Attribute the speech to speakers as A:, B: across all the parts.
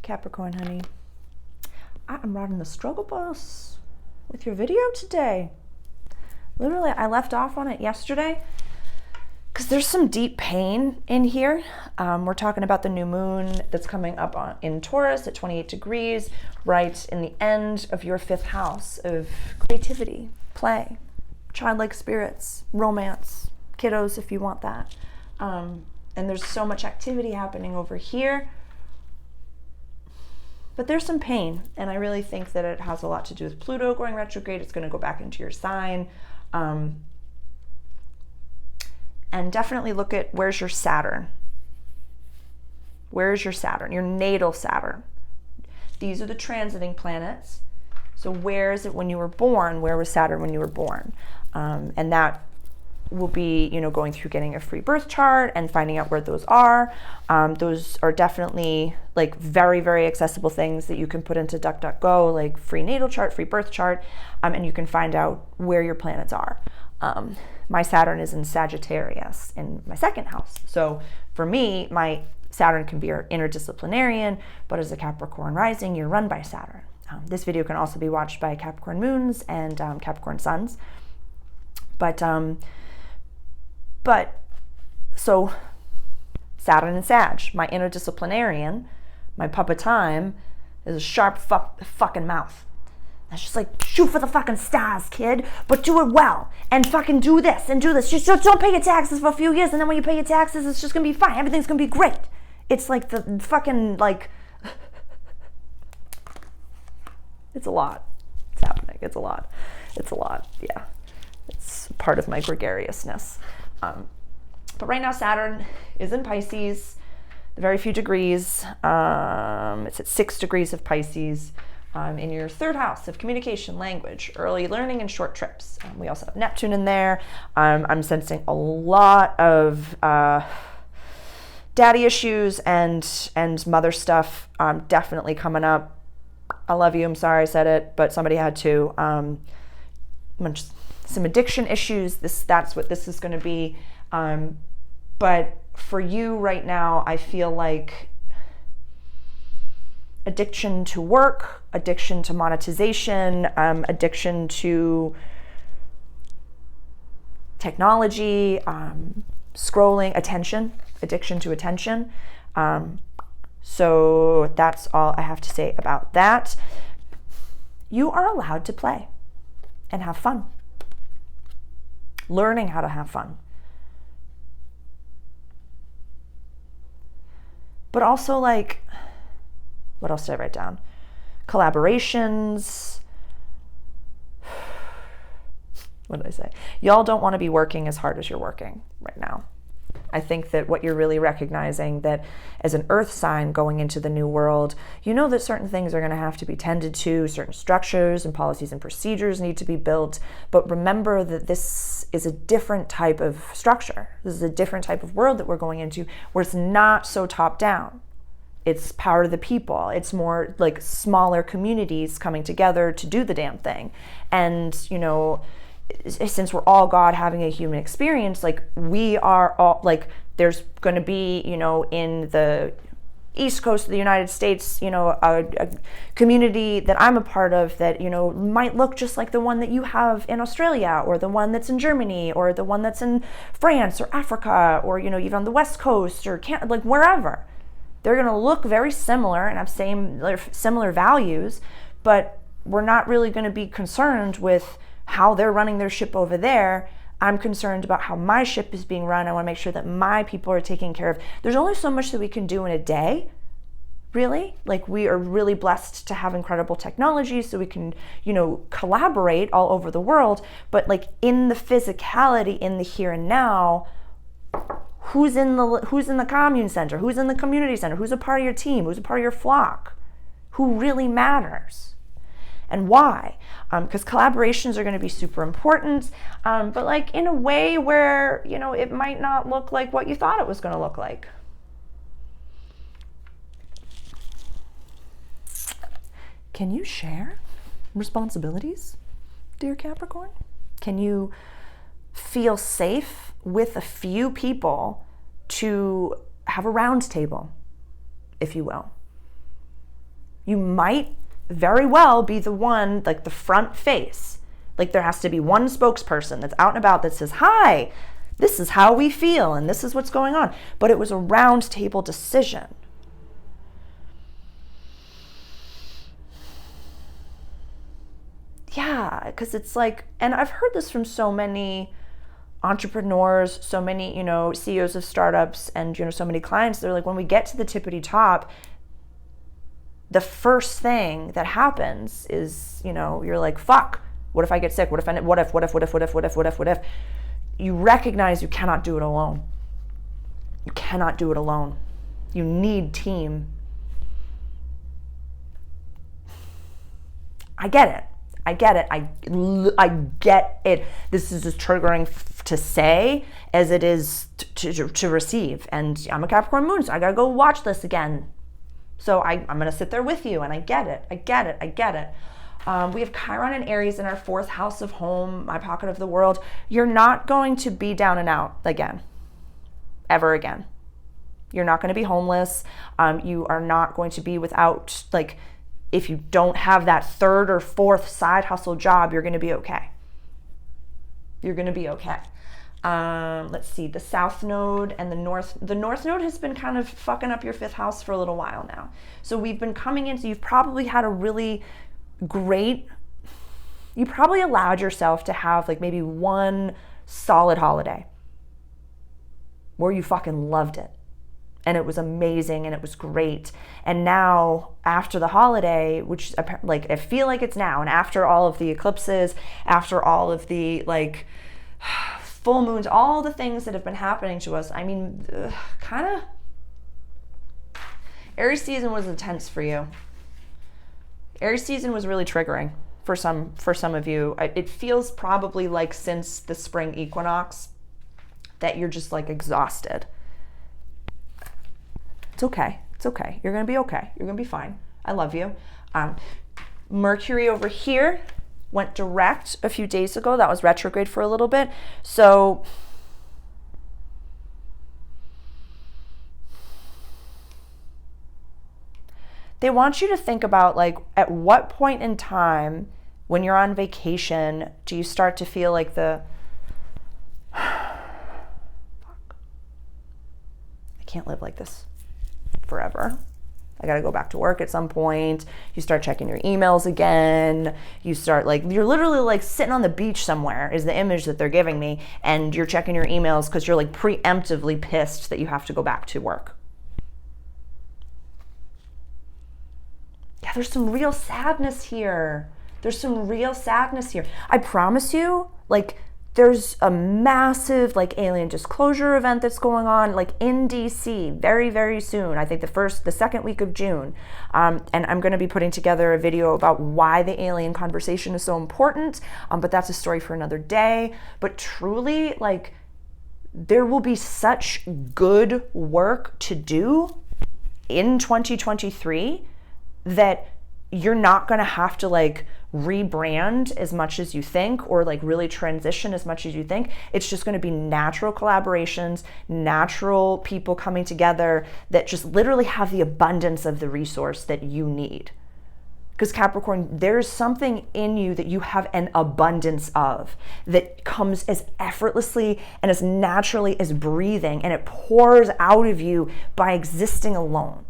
A: Capricorn, honey. I'm riding the struggle bus with your video today. Literally, I left off on it yesterday because there's some deep pain in here. We're talking about the new moon that's coming up in Taurus at 28 degrees, right in the end of your 5th house of creativity, play, childlike spirits, romance, kiddos if you want that. And there's so much activity happening over here. But there's some pain, and I really think that it has a lot to do with Pluto going retrograde. It's going to go back into your sign. And definitely look at where's your Saturn. Where's your Saturn? Your natal Saturn. These are the transiting planets. So where is it when you were born? Where was Saturn when you were born? And that will be, going through getting a free birth chart and finding out where those are. Those are definitely like very, very accessible things that you can put into DuckDuckGo, like free natal chart, free birth chart, and you can find out where your planets are. My Saturn is in Sagittarius in my 2nd house. So for me, my Saturn can be interdisciplinarian, but as a Capricorn rising, you're run by Saturn. This video can also be watched by Capricorn moons and Capricorn suns. But so Saturn and Sag, my interdisciplinarian, my puppet time is a sharp fucking mouth. That's just like, shoot for the fucking stars, kid, but do it well, and fucking do this and do this. Just don't pay your taxes for a few years, and then when you pay your taxes, it's just gonna be fine. Everything's gonna be great. It's like the fucking, like, it's a lot. It's happening. It's a lot. It's a lot. Yeah. It's part of my gregariousness. But right now, Saturn is in Pisces, very few degrees. It's at 6 degrees of Pisces. In your 3rd house of communication, language, early learning, and short trips. We also have Neptune in there. I'm sensing a lot of daddy issues and mother stuff definitely coming up. I love you. I'm sorry I said it, but somebody had to. Some addiction issues. That's what this is going to be. But for you right now, I feel like addiction to work, addiction to monetization, addiction to technology, scrolling, attention, addiction to attention. So that's all I have to say about that. You are allowed to play and have fun. Learning how to have fun. But also, like, what else did I write down? Collaborations. What did I say? Y'all don't want to be working as hard as you're working right now. I think that what you're really recognizing that as an earth sign going into the new world, you know that certain things are going to have to be tended to, certain structures and policies and procedures need to be built. But remember that this is a different type of structure. This is a different type of world that we're going into where it's not so top down. It's power to the people. It's more like smaller communities coming together to do the damn thing. And, since we're all God having a human experience, like we are all, like there's going to be, in the East Coast of the United States, a community that I'm a part of that, might look just like the one that you have in Australia, or the one that's in Germany, or the one that's in France or Africa, or, even on the West Coast or like wherever. They're going to look very similar and have similar values, but we're not really going to be concerned with how they're running their ship over there. I'm concerned about how my ship is being run. I want to make sure that my people are taken care of. There's only so much that we can do in a day, really. Like, we are really blessed to have incredible technology so we can, collaborate all over the world. But like in the physicality, in the here and now, who's in the commune center? Who's in the community center? Who's a part of your team? Who's a part of your flock? Who really matters? And why? Because collaborations are going to be super important, but like in a way where, it might not look like what you thought it was going to look like. Can you share responsibilities, dear Capricorn? Can you feel safe with a few people to have a round table, if you will? You might very well be the one, like the front face. Like there has to be one spokesperson that's out and about that says, hi, this is how we feel and this is what's going on. But it was a round table decision. Yeah, because it's like, and I've heard this from so many entrepreneurs, so many, CEOs of startups and, so many clients. They're like, when we get to the tippity top, the first thing that happens is, you're like, fuck, what if I get sick? What if? You recognize you cannot do it alone. You cannot do it alone. You need team. I get it. I get it. This is as triggering to say as it is to receive. And I'm a Capricorn moon, so I gotta go watch this again. So I'm gonna sit there with you, and I get it. We have Chiron and Aries in our 4th house of home, my pocket of the world. You're not going to be down and out again, ever again. You're not going to be homeless. You are not going to be without, like, if you don't have that 3rd or 4th side hustle job, you're going to be okay. You're going to be okay. Let's see, the South Node and the North Node has been kind of fucking up your 5th house for a little while now. So we've been coming into, you've probably had a really great, you probably allowed yourself to have like maybe one solid holiday where you fucking loved it. And it was amazing and it was great. And now after the holiday, which like I feel like it's now, and after all of the eclipses, after all of the like full moons, all the things that have been happening to us, I mean, kind of, Aries season was intense for you. Aries season was really triggering for some of you. It feels probably like since the spring equinox that you're just like exhausted. It's okay. You're going to be okay. You're going to be fine. I love you. Mercury over here went direct a few days ago. That was retrograde for a little bit. So they want you to think about, like, at what point in time when you're on vacation do you start to feel like I can't live like this forever. I gotta go back to work at some point. You start checking your emails again. You start, like, you're literally like sitting on the beach somewhere is the image that they're giving me, and you're checking your emails because you're like preemptively pissed that you have to go back to work. Yeah, there's some real sadness here. I promise you, like, there's a massive like alien disclosure event that's going on like in DC very, very soon. I think the second week of June. And I'm going to be putting together a video about why the alien conversation is so important. But that's a story for another day. But truly, like, there will be such good work to do in 2023 that you're not going to have to like rebrand as much as you think or like really transition as much as you think. It's just going to be natural collaborations, natural people coming together that just literally have the abundance of the resource that you need. Because Capricorn, there's something in you that you have an abundance of that comes as effortlessly and as naturally as breathing, and it pours out of you by existing alone.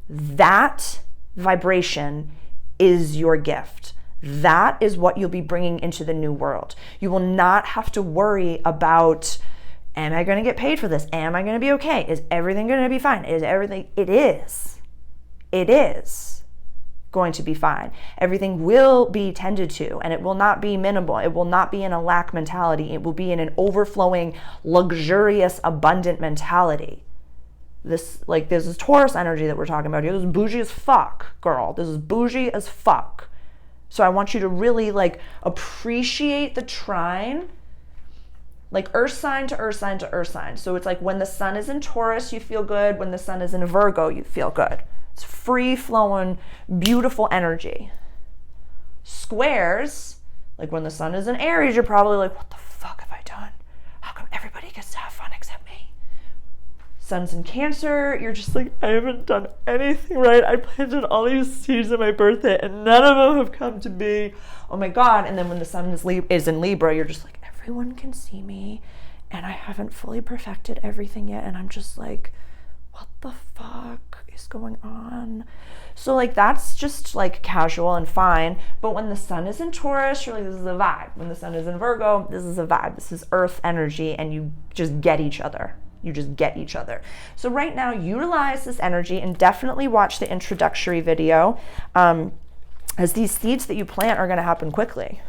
A: That vibration is your gift. That is what you'll be bringing into the new world. You will not have to worry about, am I going to get paid for this? Am I going to be okay? Is everything going to be fine? It is going to be fine. Everything will be tended to, and it will not be minimal. It will not be in a lack mentality. It will be in an overflowing, luxurious, abundant mentality. This is Taurus energy that we're talking about here. This is bougie as fuck, girl. This is bougie as fuck. So I want you to really like appreciate the trine, like earth sign to earth sign to earth sign. So it's like when the sun is in Taurus, you feel good. When the sun is in Virgo, you feel good. It's free flowing, beautiful energy. Squares, like when the sun is in Aries, you're probably like, what the fuck have I done? How come everybody gets to have fun except me? Sun's in Cancer, you're just like, I haven't done anything right. I planted all these seeds on my birthday and none of them have come to be. Oh my God. And then when the sun is in Libra, you're just like, everyone can see me and I haven't fully perfected everything yet. And I'm just like, what the fuck is going on? So like, that's just like casual and fine. But when the sun is in Taurus, you're like, this is a vibe. When the sun is in Virgo, this is a vibe. This is earth energy and you just get each other. You just get each other. So right now, utilize this energy and definitely watch the introductory video, as these seeds that you plant are gonna happen quickly.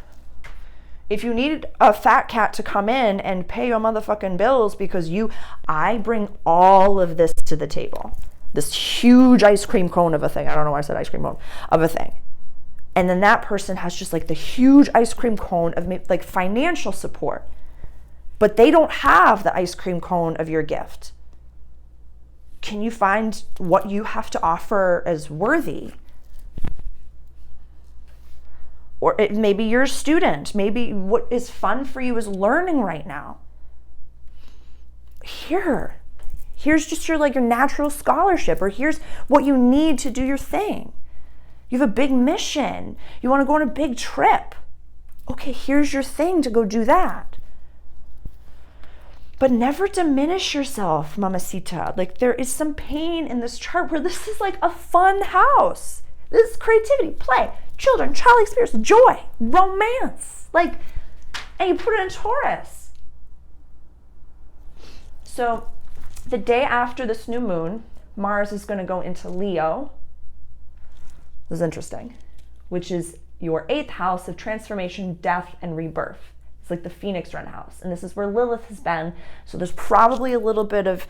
A: If you need a fat cat to come in and pay your motherfucking bills because I bring all of this to the table. This huge ice cream cone of a thing. I don't know why I said ice cream cone of a thing. And then that person has just like the huge ice cream cone of like financial support. But they don't have the ice cream cone of your gift. Can you find what you have to offer as worthy? Or maybe you're a student. Maybe what is fun for you is learning right now. Here's just your natural scholarship, or here's what you need to do your thing. You have a big mission. You want to go on a big trip. Okay, here's your thing to go do that. But never diminish yourself, mamacita. Like, there is some pain in this chart where this is like a fun house. This is creativity, play, children, child experience, joy, romance. Like, and you put it in Taurus. So the day after this new moon, Mars is going to go into Leo. This is interesting, which is your 8th house of transformation, death, and rebirth. It's like the Phoenix Run house. And this is where Lilith has been. So there's probably a little bit of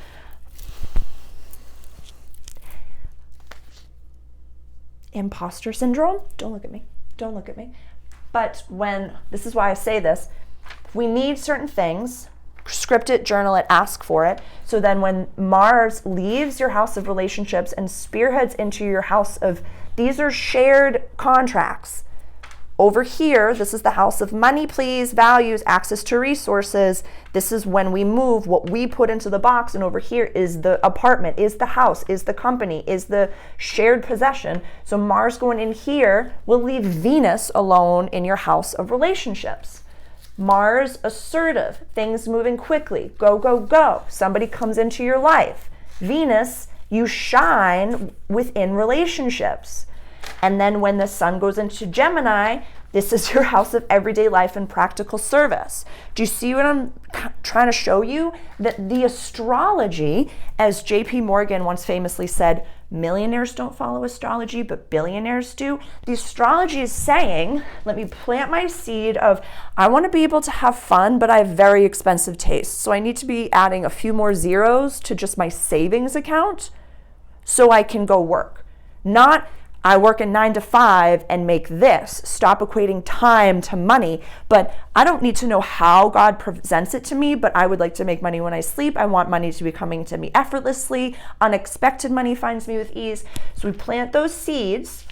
A: imposter syndrome. Don't look at me. Don't look at me. But this is why I say this, we need certain things, script it, journal it, ask for it. So then when Mars leaves your house of relationships and spearheads into your house of, these are shared contracts. Over here, this is the house of money, please, values, access to resources. This is when we move what we put into the box. And over here is the apartment, is the house, is the company, is the shared possession. So Mars going in here will leave Venus alone in your house of relationships. Mars, assertive, things moving quickly, go, go, go. Somebody comes into your life. Venus, you shine within relationships. And then when the sun goes into Gemini, this is your house of everyday life and practical service. Do you see what I'm trying to show you? That the astrology, as JP Morgan once famously said, millionaires don't follow astrology, but billionaires do. The astrology is saying, let me plant my seed of, I want to be able to have fun, but I have very expensive tastes. So I need to be adding a few more zeros to just my savings account so I can go work. Not, I work a 9 to 5 and make this. Stop equating time to money. But I don't need to know how God presents it to me, but I would like to make money when I sleep. I want money to be coming to me effortlessly. Unexpected money finds me with ease. So we plant those seeds.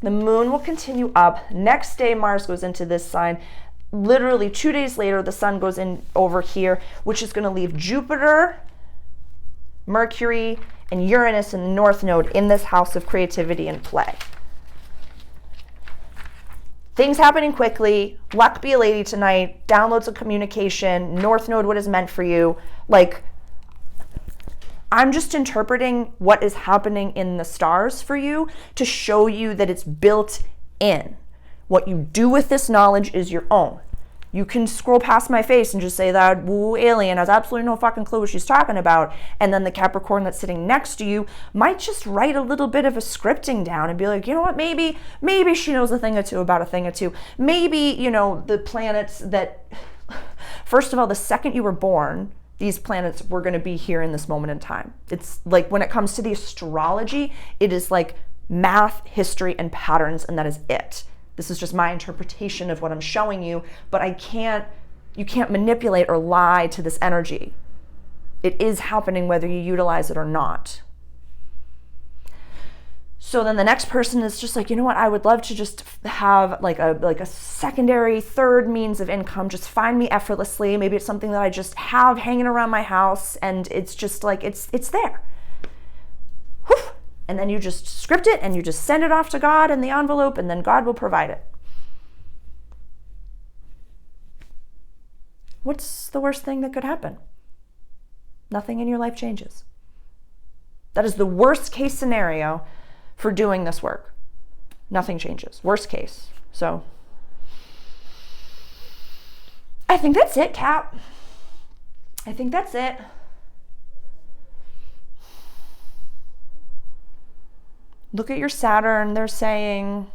A: The moon will continue up. Next day, Mars goes into this sign. Literally 2 days later, the sun goes in over here, which is going to leave Jupiter, Mercury, and Uranus in the North Node in this house of creativity and play. Things happening quickly. Luck be a lady tonight. Downloads of communication. North Node, what is meant for you. Like, I'm just interpreting what is happening in the stars for you to show you that it's built in. What you do with this knowledge is your own. You can scroll past my face and just say that woo alien has absolutely no fucking clue what she's talking about. And then the Capricorn that's sitting next to you might just write a little bit of a scripting down and be like, you know what, maybe she knows a thing or two about a thing or two. Maybe, you know, the planets that, first of all, the second you were born, these planets were going to be here in this moment in time. It's like, when it comes to the astrology, it is like math, history, and patterns, and that is it. This is just my interpretation of what I'm showing you, but you can't manipulate or lie to this energy. It is happening whether you utilize it or not. So then the next person is just like, you know what, I would love to just have like a secondary, third means of income, just find me effortlessly. Maybe it's something that I just have hanging around my house and it's just like, it's there. Whew. And then you just script it and you just send it off to God in the envelope and then God will provide it. What's the worst thing that could happen? Nothing in your life changes. That is the worst case scenario for doing this work. Nothing changes. Worst case. So I think that's it, Cap. I think that's it. Look at your Saturn. They're saying,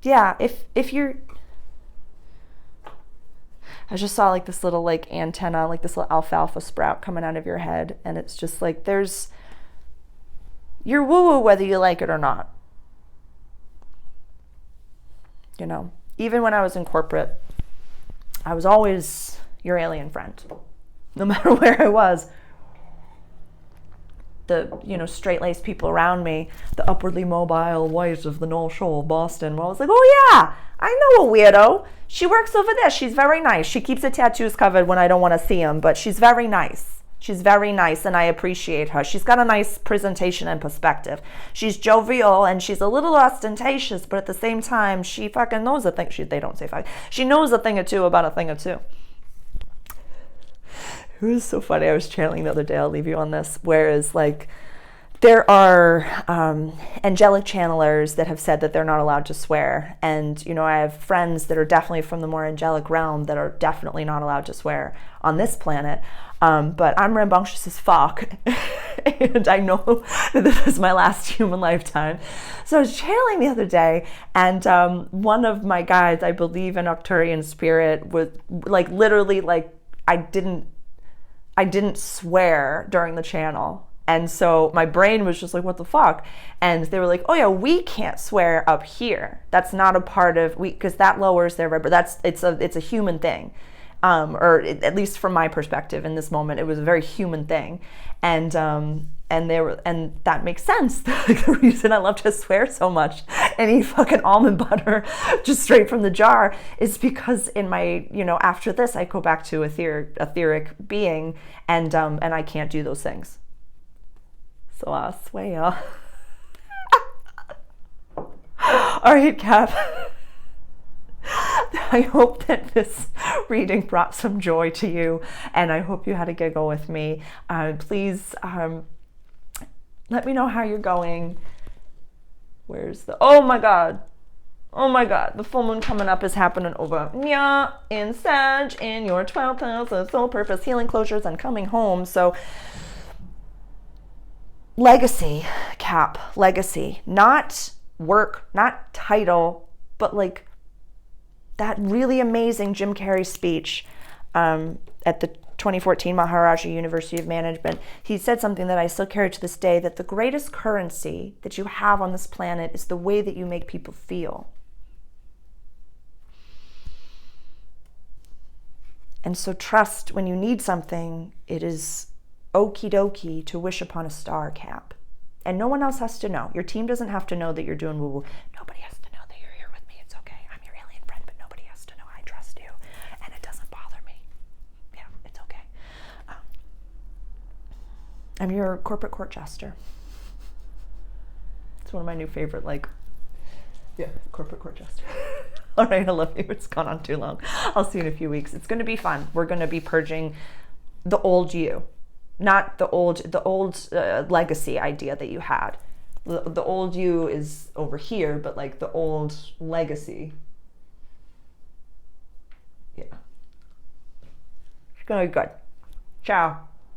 A: yeah, if you're, I just saw like this little like antenna, like this little alfalfa sprout coming out of your head. And it's just like, you're woo-woo whether you like it or not. You know, even when I was in corporate, I was always your alien friend. No matter where I was. The, you know, straight-laced people around me, the upwardly mobile white of the North Shore of Boston, where I was like, oh yeah, I know a weirdo. She works over there. She's very nice. She keeps her tattoos covered when I don't want to see them, but she's very nice. She's very nice, and I appreciate her. She's got a nice presentation and perspective. She's jovial, and she's a little ostentatious, but at the same time, she fucking knows a thing. They don't say fuck. She knows a thing or two about a thing or two. It was so funny. I was channeling the other day. I'll leave you on this. Whereas, like, there are angelic channelers that have said that they're not allowed to swear. And, you know, I have friends that are definitely from the more angelic realm that are definitely not allowed to swear on this planet. But I'm rambunctious as fuck. And I know that this is my last human lifetime. So I was channeling the other day, and one of my guides, I believe in Arcturian spirit, was like literally like, I didn't swear during the channel. And so my brain was just like, what the fuck? And they were like, oh yeah, we can't swear up here. That's not a part of, because that lowers their vibration. It's a human thing. At least from my perspective in this moment, it was a very human thing. And that makes sense. The reason I love to swear so much and eat fucking almond butter just straight from the jar is because in my, you know, after this I go back to etheric being, and I can't do those things. So I swear. All right, Cap. I hope that this reading brought some joy to you, and I hope you had a giggle with me. Please let me know how you're going. Oh my God, the full moon coming up is happening over in Sag, in your 12th house of soul purpose, healing, closures, and coming home. So legacy, Cap, legacy, not work, not title, but like that really amazing Jim Carrey speech at the 2014 Maharaja University of Management. He said something that I still carry to this day, that the greatest currency that you have on this planet is the way that you make people feel. And so trust, when you need something, it is okie dokie to wish upon a star, Cap. And no one else has to know. Your team doesn't have to know that you're doing woo-woo. Nobody has to know that you're here with me. It's okay. I'm your alien friend, but nobody has to know I trust you. And it doesn't bother me. Yeah, it's okay. I'm your corporate court jester. It's one of my new favorite, corporate court jester. All right, I love you. It's gone on too long. I'll see you in a few weeks. It's going to be fun. We're going to be purging the old you. Not the old legacy idea that you had. The old you is over here, but like the old legacy. Yeah. It's gonna be good. Ciao.